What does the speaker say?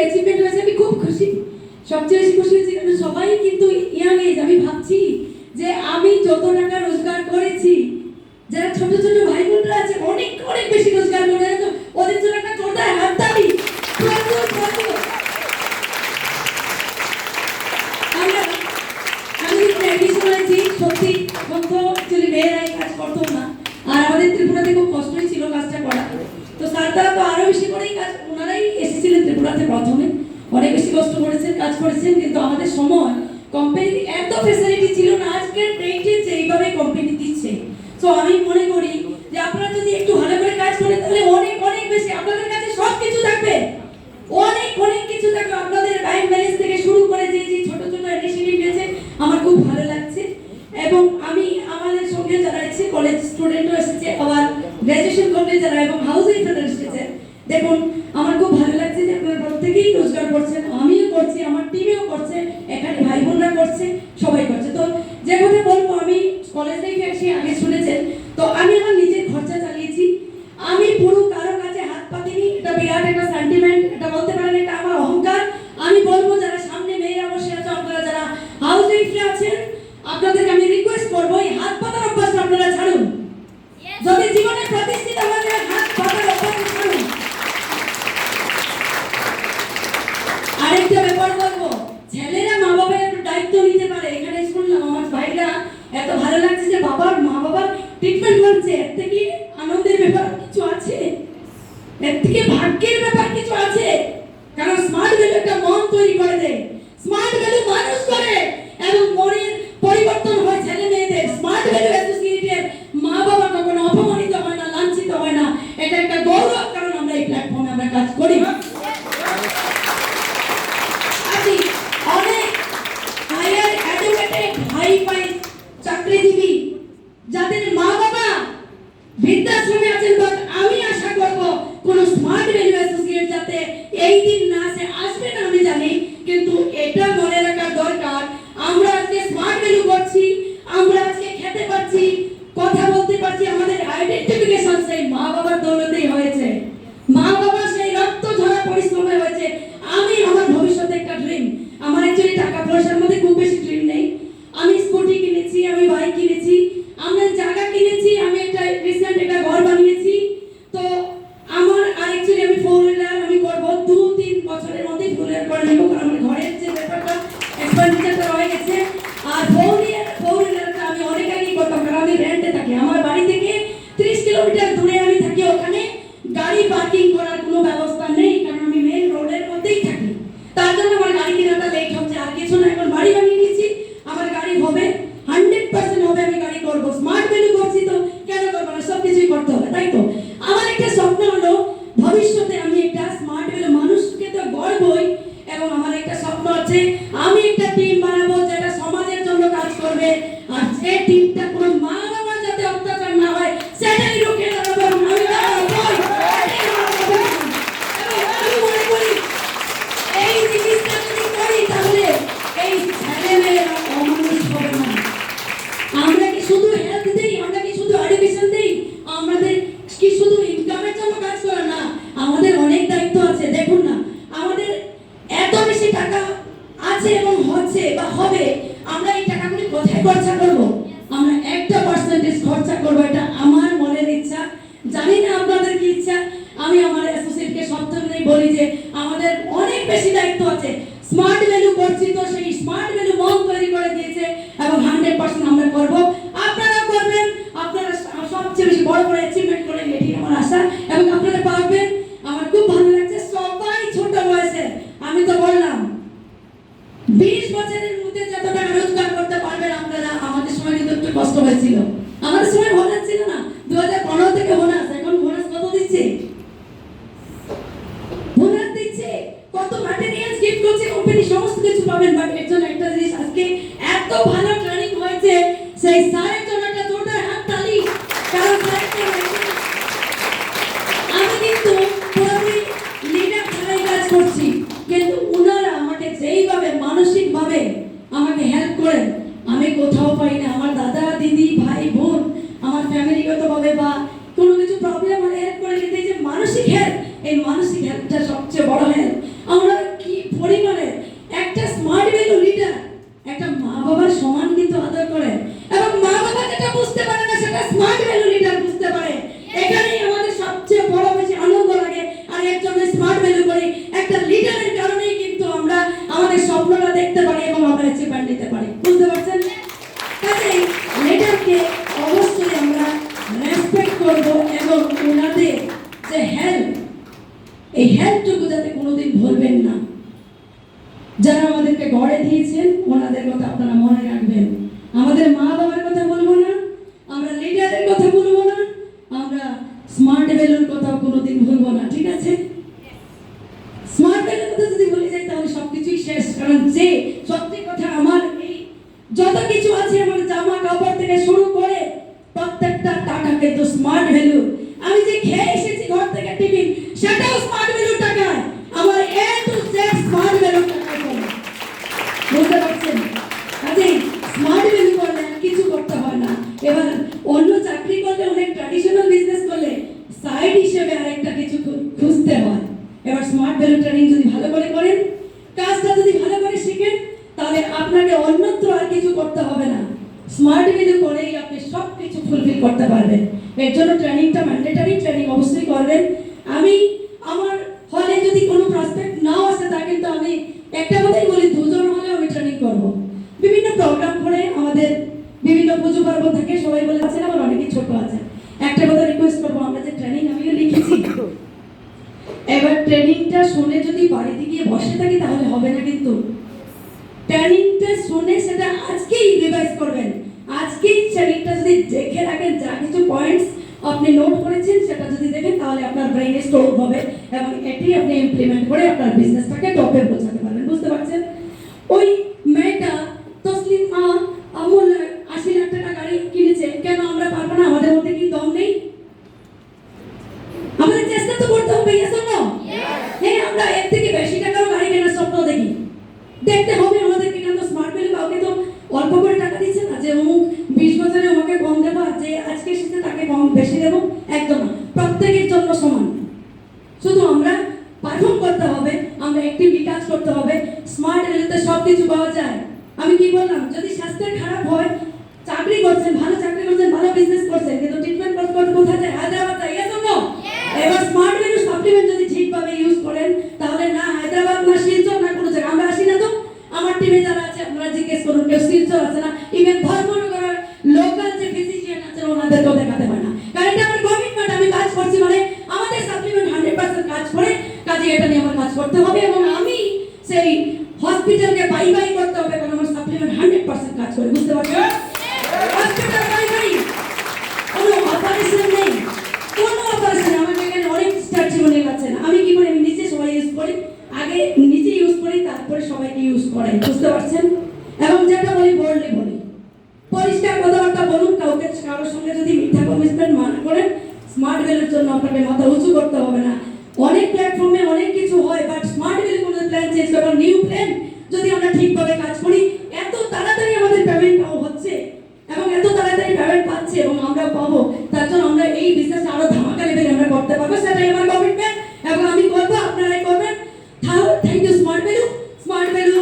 Achievement হয়েছে আমি খুব খুশি। সবচেয়ে বেশি খুশি হয়েছি কারণ সবাই কিন্তু ইয়াং এজ। আমি ভাবছি যে আমি যত টাকা রোজগার করেছি, যারা ছোট ছোট ভাই বোনরা আছে অনেক অনেক বেশি রোজগার করে, তো ওদের জন্য একটা জোরদার হাততালি। আমি শুনেছি সত্যি বন্ধু অ্যাকচুয়ালি মেয়েরাই কাজ করতো না, আর আমাদের ত্রিপুরাতে খুব কষ্টই ছিল কাজটা করা। তো স্যাররা তো আরো বেশি করেই কাজ, ওনারাই এসেছিলেন ত্রিপুরাতে প্রথমে, অনেক বেশি কষ্ট করেছেন, কাজ করেছেন। কিন্তু আমাদের সময় কোম্পানি এত ফ্যাসিলিটি ছিল না আজকের ডেটে যে এইভাবে কোম্পানি দিচ্ছে। তো আমি মনে করি যে আপনারা যদি একটু ভালো করে কাজ করেন তাহলে অনেক অনেক বেশি আপনাদের কাছে সব কিছু থাকবে, অনেক অনেক কিছু থাকবে। আপনাদের ব্যাংক ব্যালেন্স থেকে শুরু করে যে যে ছোট ছোট ইনিশিয়েটিভ নিয়েছে আমার খুব ভালো লাগছে। এবং আমি আমাদের সঙ্গে যারা এসেছে কলেজ স্টুডেন্টও এসেছে, আবার গ্র্যাজুয়েশন কমপ্লিট যারা এবং হাউস ওয়াইফরা এসেছে, দেখুন আমার খুব ভালো লাগছে যে আপনারা প্রত্যেকেই রোজগার করছেন, আমিও করছি, আমার টিমেও করছে, এখানে ভাই বোনরা করছে, সবাই করছে। তো যে কথা বলবো, আমি কলেজ লাইফে এসে আগে শুনেছেন, তো আমি আমার নিজের খরচা চালিয়েছি, আমি পুরো কারো কাছে হাত পাতিনি। এটা বিরাট একটা সেন্টিমেন্ট, এটা বলতে পারেন এটা আমার অহংকার। আমি বলবো যারা সামনে মেয়েরা বসে আছে, আপনারা যারা হাউস ওয়াইফরা আছেন, আপনাদেরকে আমি রিকোয়েস্ট করবো এই হাত পাতার অভ্যাস আপনারা ছাড়ুন। যদি জীবনে প্রতিষ্ঠিত আমাদের হাত পাতার অভ্যাস ছাড়ুন। আরেকটা ব্যাপার বলবো, ছেলেরা মা বাবার একটু দায়িত্ব নিতে পারে। এখানে শুনলাম আমার ভাইরা এত ভালো লাগছে যে বাবার মা বাবার ট্রিটমেন্ট করছে, এর থেকে আনন্দের ব্যাপার কিছু আছে? এর থেকে ভাগ্যের ব্যাপার কিছু আছে? কারণ স্মার্ট ভ্যালু একটা মন তৈরি করে দেয়, স্মার্ট ভ্যালু মানুষ করে এবং মনের পরিবর্তন হয় ছেলে মেয়েদের। স্মার্ট ভ্যালু অ্যাসোসিয়েটের মা বাবা কখনো অপমানিত হয় না, লাঞ্ছিত হয় না, এটা একটা গৌরব। কারণ আমরা এই প্ল্যাটফর্মে আমরা কাজ করি। অনেক হায়ার এডুকেটেড হাই ফাই চাকরিজীবী যাদের মা বাবা বৃদ্ধাশ্রমে আছেন, বাট আমি আশা করব কোন স্মার্ট ভ্যালু অ্যাসোসিয়েট যাতে এই দিন না আসে, আসবে না আমি জানি, কিন্তু এটা মনে রাখার দরকার আমরা আজকে স্মার্ট ভ্যালু করছি, আমরা আজকে খেতে পারছি, কথা বলতে পারছি, আমাদের আইডেন্টিফিকেশন সেই মা বাবার দৌলতেই হয়েছে। মা বাবা সেই রক্ত ঝরা পরিশ্রমে হয়েছে। আমি আমার ভবিষ্যতে একটা ড্রিম, আমার অ্যাকচুয়ালি টাকা পয়সার মধ্যে খুব বেশি ড্রিম নেই। আমি স্কুটি কিনেছি, আমি বাইক কিনেছি, আমরা জায়গা কিনেছি, আমি একটা রিসেন্ট একটা ঘর বানিয়েছি। তো আমার অ্যাকচুয়ালি আমি 4 হুইলার আমি করব 2-3 বছরের মধ্যে 4 হুইলার করে নেব, কারণ আমার ঘরের যে ব্যাপারটা এক্সপেন্ডিচারটা রয়ে গেছে। আর 4 হুইলারটা আমি অনেক আগেই করতাম, কারণ আমি রেন্টে থাকি, আমার বাড়ি থেকে 30 কিলোমিটার দূরে আমি থাকি, ওখানে গাড়ি পার্কিং করার কোনো ব্যবস্থা নেই, কারণ আমি মেইন রোডের মধ্যেই থাকি। তার জন্য আমার গাড়ি কেনাটা লেট হচ্ছে। আর কিছু না, এখন বাড়ি বানিয়ে নিয়েছি, আমার গাড়ি হবে 100% হবে, আমি গাড়ি করবো। স্মার্ট ভ্যালু করছি তো কেন করবো না, সব কিছুই করতে হবে, তাই তো? আমার একটা স্বপ্ন হলো ভবিষ্যতে আমি একটা স্মার্ট ভ্যালু মানুষকে তো গড়বই, এবং আমার একটা স্বপ্ন আছে আমি একটা টিম বানাবো যেটা সমাজের জন্য কাজ করবে, আর সেই টিমটা কোনো মা বাবার যাতে অত্যাচার না হয় সেটাই রুখে দাঁড়াবো। আমি মনে করি এই জিনিসটা যদি করি তাহলে এই ছেলেমেয়েরা অমানুষ হবে না। আমরা কি শুধু হেলথ দেই, আমরা কি শুধু এডুকেশন দেই, আমাদের কি শুধু ইনকামের জন্য কাজ করে না, আমাদের অনেক দায়িত্ব আছে। দেখুন না, আমাদের এত বেশি টাকা আছে এবং হচ্ছে বা হবে, আমরা এই টাকাগুলি কোথায় খরচা করব? আমরা একটা পার্সেন্টেজ খরচা করব, এটা আমার মনের ইচ্ছা। জানি না আপনাদের কি ইচ্ছা। আমি আমার অ্যাসোসিয়েটকে সবসময় বলি যে আমাদের অনেক বেশি দায়িত্ব আছে, স্মার্ট ভ্যালু করছি তো সেই স্মার্ট ভ্যালু মন তৈরি করে দিয়েছে এবং 100% আমরা করব, আপনারা করবেন। আপনারা সবচেয়ে বেশি বড় বড় অ্যাচিভমেন্ট করে, এটি আমার আশা, এবং আপনারা পারবেন। আমার খুব ভালো লাগছে সবাই ছোট বয়সে, আমি তো বললাম 20 বছরের মধ্যে যত টাকা রোজগার করতে পারবেন আপনারা। আমাদের সময় কিন্তু একটু কষ্ট হয়েছিল, আমাদের সময় বোনাস ছিল না, 2015 থেকে বোনাস, এখন বোনাস কত দিচ্ছে? বোনাস দিচ্ছে, কত ম্যাটেরিয়ালস গিফট করছে কোম্পানি, সমস্ত কিছু পাবেন। বাট এর জন্য একটা জিনিস, আজকে এত ভালো ট্রেনিং হয়েছে, সেই স্যারের জন্য একটা জোরদার হাততালি। কারণ আমি কিন্তু পুরোপুরি লিডার ছাড়াই কাজ করছি, কিন্তু ওনারা আমাকে যেইভাবে মানসিকভাবে আমাকে হেল্প করেন আমি কোথাও পাই না। আমার দাদা দিদি ভাই বোন আমার ফ্যামিলিগতভাবে বা কোনো কিছু প্রবলেম হলে হেল্প করে দিতে, যে মানসিক হেল্প, এই মানসিক হেল্পটা সবচেয়ে বড় হেল্প। আমরা যারা আমাদেরকে গড়ে দিয়েছেন ওনাদের কথা আপনারা মনে রাখবেন। আমাদের মা বাবার কথা বলবো না, আমরা লিডারের কথা বলবো না, আমরা স্মার্ট ভ্যালুর কথা কোনোদিন ভুলবো না, ঠিক আছে? স্মার্ট ভ্যালুর কথা যদি ভুলে যাই তাহলে সবকিছুই শেষ। কারণ যে সত্যি কথা, আমার এই যত কিছু আছে, আমার জামা কাপড় থেকে শুরু করে প্রত্যেকটা টাকা কিন্তু স্মার্ট ভ্যালু। আমি যে খেয়ে এসেছি ঘর থেকে টিফিন, সেটাও স্মার্ট ভ্যালু টাকায়। আমার এ টু জেড স্মার্ট ভ্যালু টাকায় চলে। বুঝতে পারছেন? কাজেই স্মার্ট ভ্যালু করলে আর কিছু করতে হয় না। এবার অন্য চাকরি করলে, অনেক ট্র্যাডিশনাল বিজনেস করলে সাইড হিসেবে আরেকটা কিছু খুঁজতে হয়। এবার স্মার্ট ভ্যালু ট্রেনিং যদি ভালো করে করেন, কাজটা যদি ভালো করে শিখেন, তাহলে আপনাকে অন্যত্র আর কিছু করতে হবে না। স্মার্ট ভ্যালু করেই আপনি সব কিছু ফুলফিল করতে পারবেন। এর জন্য ট্রেনিংটা ম্যান্ডেটরি, ট্রেনিং অবশ্যই করবেন। আমি আমার হলে যদি কোনো প্রসপেক্ট নাও আসে, তা কিন্তু আমি একটা কথাই বলি, দুজন হলেও আমি ট্রেনিং করব। বিভিন্ন প্রোগ্রাম করে আমাদের বিভিন্ন পুজো পার্বণ থাকে, সবাই বলে আছেন, আবার অনেকেই ছোট আছে। একটা কথা রিকোয়েস্ট করবো, আমরা যে ট্রেনিং আমিও লিখেছি, এবার ট্রেনিংটা শুনে যদি বাড়িতে গিয়ে বসে থাকি তাহলে হবে না। কিন্তু ট্রেনিংটা শুনে সেটা আজকেই রিভাইজ করবেন। আজকেই ট্রেনিংটা যদি দেখে রাখেন, যা কিছু পয়েন্টস আপনি নোট করেছেন সেটা যদি দেখেন, তাহলে আপনার ব্রেইনে স্টোর হবে এবং এটি আপনি ইমপ্লিমেন্ট করে আপনার বিজনেসটাকে টপে পৌঁছাতে পারবেন। বুঝতে পারছেন? ওই মেয়েটা তসলিম আমুল 80 লাখ টাকা গাড়ি কিনেছে, কেন আমরা পারবো না? আমাদের মধ্যে কি দম নেই? আমাদের চেষ্টা তো করতে হবে। Yes or no? হ্যাঁ, আমরা এর থেকে বেশি টাকার গাড়ি কেনার স্বপ্ন দেখি, দেখতে হবে আমাদেরকে। কেন? স্মার্ট ভ্যালু কাউকে তো অল্প করে টাকা দিচ্ছে না যে অমুক 20 বছরে আমাকে কম দেবো, আর যে আজকে এসেছে তাকে কম বেশি দেবো, একদম না। প্রত্যেকের জন্য সমান। শুধু আমরা পারফর্ম করতে হবে, আমরা অ্যাক্টিভলি কাজ করতে হবে। স্মার্ট ভ্যালুতে সব কিছু পাওয়া যায়। আমি কি বললাম, যদি স্বাস্থ্যের খারাপ হয়, চাকরি করছেন, ভালো চাকরি করছেন, ভালো বিজনেস করছেন, কিন্তু ট্রিটমেন্ট করতে কোথায় যায়? হায়দ্রাবাদ যায়। Yes or no? এবার স্মার্ট ভ্যালু সাপ্লিমেন্ট যদি ঠিকভাবে ইউজ করেন, তাহলে না হায়দ্রাবাদ, না শিলচর, না কোনো জায়গা। আমরা আসি না তো? আমার টিমে যারা আছে আপনারা জিজ্ঞেস করুন, কেউ শিলচর আছে না? ইভেন ধর্মনগরের লোকাল যে ফিজিশিয়ান আছেন ওনাদেরকেও দেখাতে হয় না। কারণ এটা আমার কমিটমেন্ট। আমি কাজ করছি মানে আমাদের সাপ্লিমেন্ট 100% কাজ করে, কাজে এটা নিয়ে আমার কাজ করতে হবে এবং আমি সেই হসপিটালকে বাই বাই করতে হবে, কারণ আমার সাপ্লিমেন্ট 100% কাজ করে। বুঝতে পারছেন? হসপিটাল বাই বাই, কোনো অপারেশন নেই, কোনো অপারেশন। আমাকে এখানে অনেক স্ট্যাটিস্টিক্যাল আছে না। আমি কি করি? আমি নিজে সবাই ইউজ করি, আগে নিজে ইউজ করি, তারপরে সবাইকে ইউজ করাই। বুঝতে পারছেন? এবং যেটা বলি বোল্ডলি বলি, পরিষ্কার কথাবার্তা বলুন। কারোর সঙ্গে যদি মিথ্যা কমিটমেন্ট মানা করেন, স্মার্ট ভ্যালুর জন্য আপনাকে মাথা উঁচু করতে হবে না। অনেক প্ল্যাটফর্মে অনেক কিছু হয়, বাট স্মার্ট ভ্যালু কোনো প্ল্যান চেঞ্জ করবো, নিউ প্ল্যান যদি আমরা ঠিকভাবে কাজ করি, এত তাড়াতাড়ি আমাদের পেমেন্টটাও হচ্ছে এবং এত তাড়াতাড়ি পেমেন্ট পাচ্ছে এবং আমরা পাবো, তার জন্য আমরা এই বিজনেসটা আরো ধামাকা লেভেলে আমরা করতে পারবো। সেটাই আমার কমিটমেন্ট এবং আমি করবো, আপনারাই করবেন। Thank you smart value. Smart value